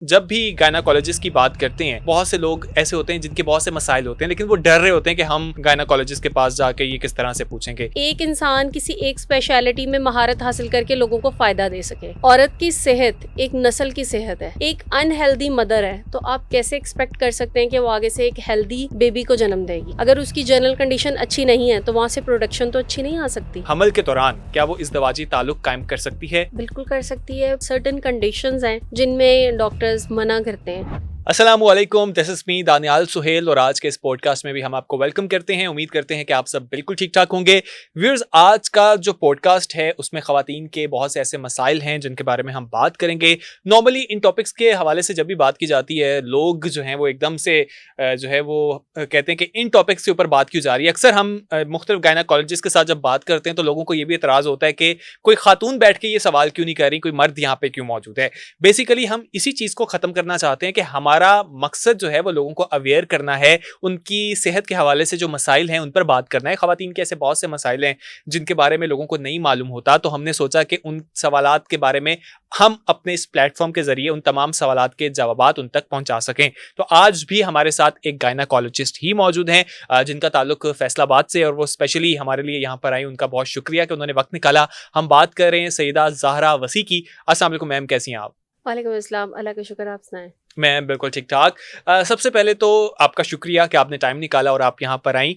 जब भी गायनाकोलॉजिस्ट की बात करते हैं, बहुत से लोग ऐसे होते हैं जिनके बहुत से मसाइल होते हैं, लेकिन वो डर रहे होते हैं कि हम गायनाकोलॉजिस्ट के पास जाके ये किस तरह से पूछेंगे। एक इंसान किसी एक स्पेशलिटी में महारत हासिल करके लोगों को फायदा दे सके। औरत की सेहत एक नस्ल की सेहत है। एक अनहेल्दी मदर है तो आप कैसे एक्सपेक्ट कर सकते हैं कि वो आगे से एक हेल्दी बेबी को जन्म देगी। अगर उसकी जनरल कंडीशन अच्छी नहीं है तो वहाँ से प्रोडक्शन तो अच्छी नहीं आ सकती। हमल के दौरान क्या वो इज़दवाजी ताल्लुक कायम कर सकती है? बिल्कुल कर सकती है। सर्टेन कंडीशंस हैं जिनमें डॉक्टर्स मना करते हैं। अस्सलामुअलैकुम, this is me Daniyal Suhail और आज के इस पॉडकास्ट में भी हम आपको वेलकम करते हैं। उम्मीद करते हैं कि आप सब बिल्कुल ठीक ठाक होंगे। व्यूअर्स, आज का जो पॉडकास्ट है उसमें ख़वातीन के बहुत से ऐसे मसाइल हैं जिनके बारे में हम बात करेंगे। नॉर्मली इन टॉपिक्स के हवाले से जब भी बात की जाती है, लोग जो हैं वो एकदम से कहते हैं कि इन टॉपिक्स के ऊपर बात क्यों जा रही है। अक्सर हम मुख्तलिफ गायनाकोलॉजिस्ट के साथ जब बात करते हैं तो लोगों को ये भी एतराज़ होता है कि कोई खातून बैठ के ये सवाल क्यों नहीं कर रही, कोई मर्द यहाँ पे क्यों मौजूद है। बेसिकली हम इसी चीज़ को ख़त्म करना चाहते हैं कि हमारा मकसद जो है वो लोगों को अवेयर करना है, उनकी सेहत के हवाले से जो मसाइल हैं उन पर बात करना है। ख़वातीन के ऐसे बहुत से मसाइल हैं जिनके बारे में लोगों को नहीं मालूम होता, तो हमने सोचा कि उन सवालात के बारे में हम अपने इस प्लेटफॉर्म के जरिए उन तमाम सवालात के जवाबात उन तक पहुंचा सकें। तो आज भी हमारे साथ एक गायनाकोलॉजिस्ट ही मौजूद हैं जिनका ताल्लुक फैसलाबाद से, और वो स्पेशली हमारे लिए यहाँ पर आई। उनका बहुत शुक्रिया कि उन्होंने वक्त निकाला। हम बात कर रहे हैं सईदा ज़हरा वसी की। अस्सलाम वालेकुम मैम, कैसी हैं आप? वालेकुम अस्सलाम, अल्लाह का शुक्र, आप सुनाएं। मैं बिल्कुल ठीक ठाक। सबसे पहले तो आपका शुक्रिया कि आपने टाइम निकाला और आप यहाँ पर आई।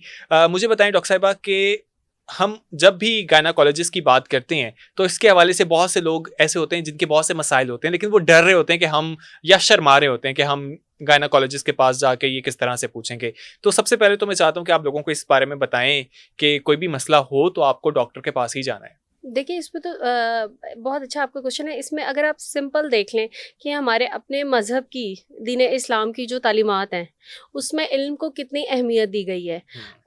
मुझे बताएं डॉक्टर साहिबा कि हम जब भी गायनाकोलॉजिस्ट की बात करते हैं तो इसके हवाले से बहुत से लोग ऐसे होते हैं जिनके बहुत से मसाइल होते हैं, लेकिन वो डर रहे होते हैं कि हम, या शर्मा रहे होते हैं कि हम गायनाकोलॉजिस्ट के पास जाके ये किस तरह से पूछेंगे। तो सबसे पहले तो मैं चाहता हूँ कि आप लोगों को इस बारे में बताएं कि कोई भी मसला हो तो आपको डॉक्टर के पास ही जाना है। देखिए, इसमें तो बहुत अच्छा आपका क्वेश्चन है। इसमें अगर आप सिंपल देख लें कि हमारे अपने मज़हब की, दीन इस्लाम की जो तालीमात हैं उसमें इल्म को कितनी अहमियत दी गई है।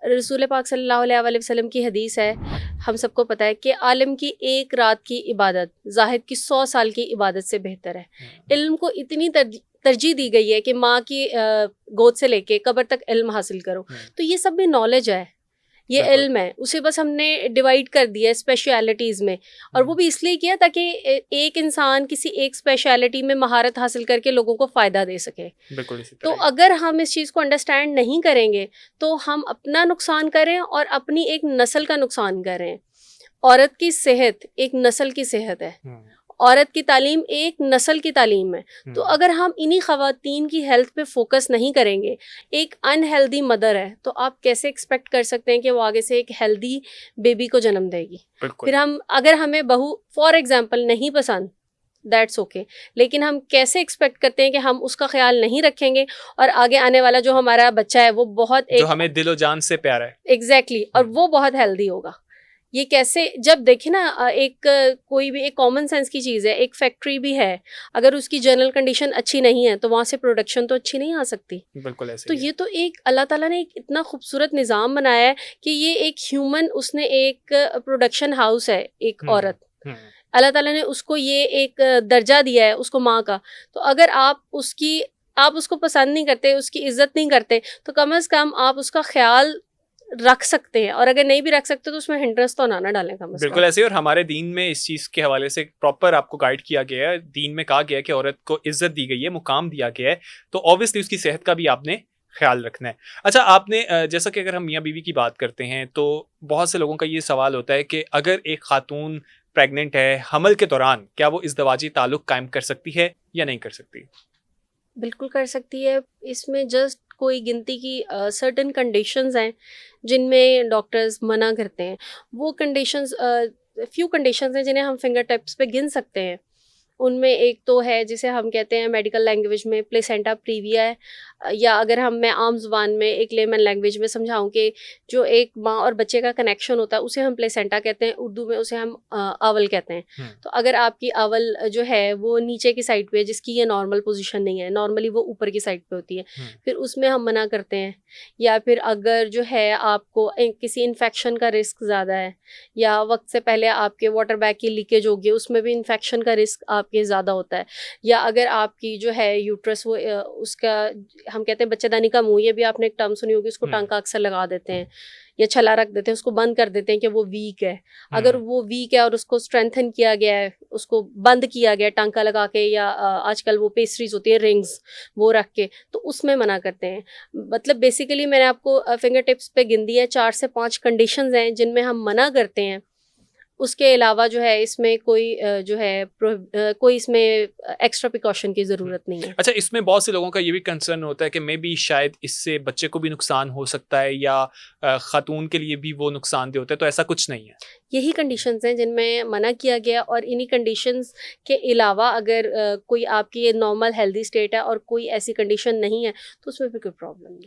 रसूल पाक सल्लल्लाहु अलैहि वसल्लम की हदीस है, हम सबको पता है कि आलिम की एक रात की इबादत जाहिद की 100 साल की इबादत से बेहतर है। इल्म को इतनी तरजीह दी गई है कि माँ की गोद से लेके कब्र तक इल्म हासिल करो। तो ये सब भी नॉलेज है, ये इल्म है। उसे बस हमने डिवाइड कर दिया है स्पेशलिटीज़ में, और वो भी इसलिए किया ताकि एक इंसान किसी एक स्पेशलिटी में महारत हासिल करके लोगों को फ़ायदा दे सके। बिल्कुल इसी तो तरह। अगर हम इस चीज़ को अंडरस्टैंड नहीं करेंगे तो हम अपना नुकसान करें और अपनी एक नस्ल का नुकसान करें। औरत की सेहत एक नस्ल की सेहत है। औरत की तालीम एक नस्ल की तालीम है। तो अगर हम इन्हीं ख़वातीन की हेल्थ पे फोकस नहीं करेंगे, एक अनहेल्दी मदर है तो आप कैसे एक्सपेक्ट कर सकते हैं कि वो आगे से एक हेल्दी बेबी को जन्म देगी। फिर हम, अगर हमें बहू फॉर एग्जांपल नहीं पसंद, दैट्स ओके, लेकिन हम कैसे एक्सपेक्ट करते हैं कि हम उसका ख्याल नहीं रखेंगे और आगे आने वाला जो हमारा बच्चा है वो बहुत जो हमें दिलो जान से प्यारा है। एग्जैक्टली, और वो बहुत हेल्दी होगा। ये कैसे, जब देखें ना, कोई भी एक कॉमन सेंस की चीज़ है। एक फैक्ट्री भी है, अगर उसकी जनरल कंडीशन अच्छी नहीं है तो वहाँ से प्रोडक्शन तो अच्छी नहीं आ सकती। बिल्कुल ऐसे तो ही है। ये तो एक अल्लाह ताला ने एक इतना खूबसूरत निज़ाम बनाया है कि ये एक ह्यूमन, उसने एक प्रोडक्शन हाउस है, एक औरत, अल्लाह ताला ने उसको ये एक दर्जा दिया है उसको, माँ का। तो अगर आप उसको पसंद नहीं करते, उसकी इज्जत नहीं करते, तो कम से कम आप उसका ख्याल रख सकते हैं, और अगर नहीं भी रख सकते तो उसमें हिंड्रेंस तो ना डालें कम से बिल्कुल कम। ऐसे ही। और हमारे दीन में इस चीज़ के हवाले से प्रॉपर आपको गाइड किया गया है। दीन में कहा गया है कि औरत को इज्जत दी गई है, मुकाम दिया गया है, तो ऑब्वियसली उसकी सेहत का भी आपने ख्याल रखना है। अच्छा, आपने जैसा कि अगर हम मियाँ बीवी की बात करते हैं तो बहुत से लोगों का ये सवाल होता है कि अगर एक खातून प्रेग्नेंट है, हमल के दौरान क्या वो इज़दवाजी ताल्लुक कायम कर सकती है या नहीं कर सकती? बिल्कुल कर सकती है। इसमें जस्ट कोई गिनती की सर्टेन कंडीशंस हैं जिनमें डॉक्टर्स मना करते हैं। वो कंडीशंस, फ्यू कंडीशंस हैं जिन्हें हम फिंगर टिप्स पे गिन सकते हैं। उनमें एक तो है जिसे हम कहते हैं मेडिकल लैंग्वेज में प्लेसेंटा प्रीविया है, या अगर मैं आम ज़ुबान में एक लेमन लैंग्वेज में समझाऊं कि जो एक माँ और बच्चे का कनेक्शन होता है उसे हम प्लेसेंटा कहते हैं, उर्दू में उसे हम आवल कहते हैं। तो अगर आपकी आवल जो है वो नीचे की साइड पे है, जिसकी ये नॉर्मल पोजीशन नहीं है, नॉर्मली वो ऊपर की साइड पे होती है, फिर उसमें हम मना करते हैं। या फिर अगर जो है आपको किसी इन्फेक्शन का रिस्क ज़्यादा है, या वक्त से पहले आपके वाटर बैग की लीकेज होगी, उसमें भी इन्फेक्शन का रिस्क आपके ज़्यादा होता है, या अगर आपकी जो है यूट्रस वो उसका हम कहते हैं बच्चेदानी का मुँह, ये भी आपने एक टर्म सुनी होगी, उसको टांका अक्सर लगा देते हैं या छला रख देते हैं, उसको बंद कर देते हैं कि वो वीक है। अगर वो वीक है और उसको स्ट्रेंथन किया गया है, उसको बंद किया गया है टांका लगा के, या आजकल वो पेस्ट्रीज होती है रिंग्स वो रख के, तो उसमें मना करते हैं। मतलब बेसिकली मैंने आपको फिंगर टिप्स पे गिन दी है 4 से 5 कंडीशंस हैं जिनमें हम मना करते हैं। उसके अलावा जो है इसमें कोई जो है कोई इसमें एक्स्ट्रा प्रिकॉशन की ज़रूरत नहीं है। अच्छा, इसमें बहुत से लोगों का ये भी कंसर्न होता है कि मे बी शायद इससे बच्चे को भी नुकसान हो सकता है या खातून के लिए भी वो नुकसानदेह होता है, तो ऐसा कुछ नहीं है। यही कंडीशंस हैं जिनमें मना किया गया, और इन्हीं कंडीशंस के अलावा अगर कोई आपकी नॉर्मल हेल्दी स्टेट है और कोई ऐसी कंडीशन नहीं है, तो उसमें भी कोई प्रॉब्लम नहीं है।